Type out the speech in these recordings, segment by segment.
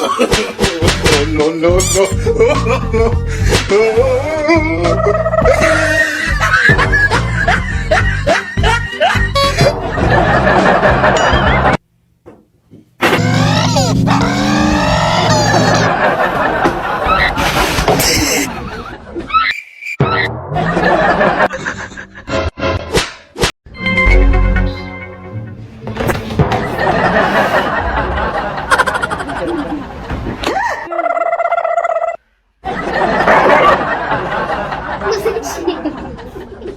No, no, no.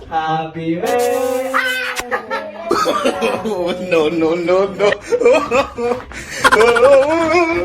Happy birthday. No, no, no, no. No, no, no,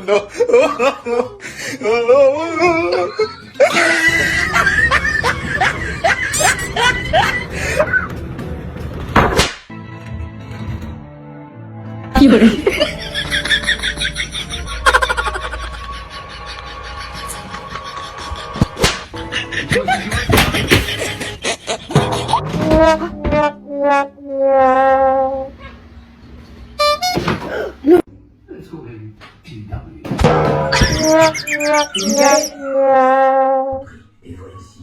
no. Let's go ahead and TW. Et voici.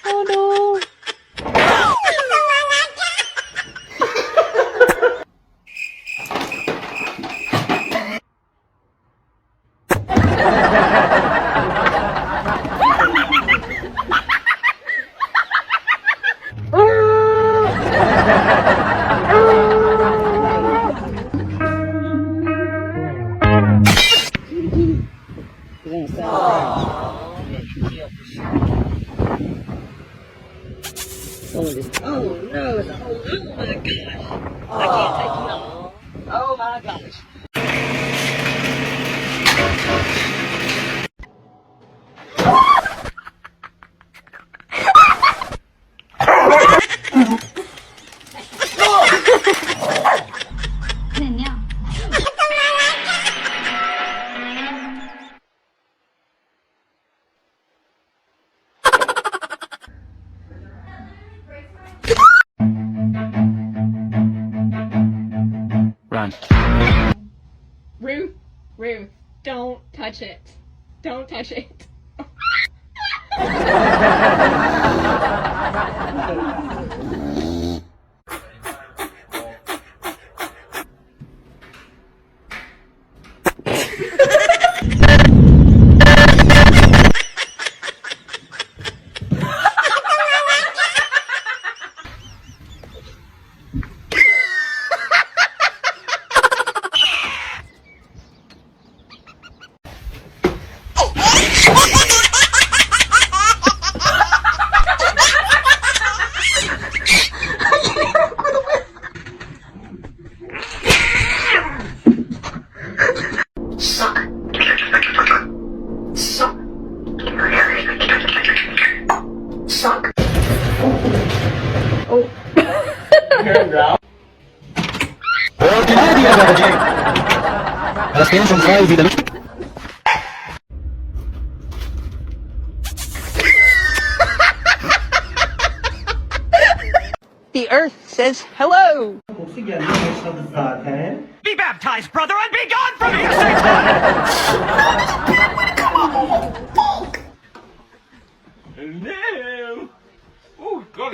Oh no! Oh no! Oh my gosh! I can't take it off. Oh my gosh! Run. Ruth, don't touch it. Don't touch it. The earth says hello. Be baptized, brother, and be gone from here, Satan! No! Oh, God.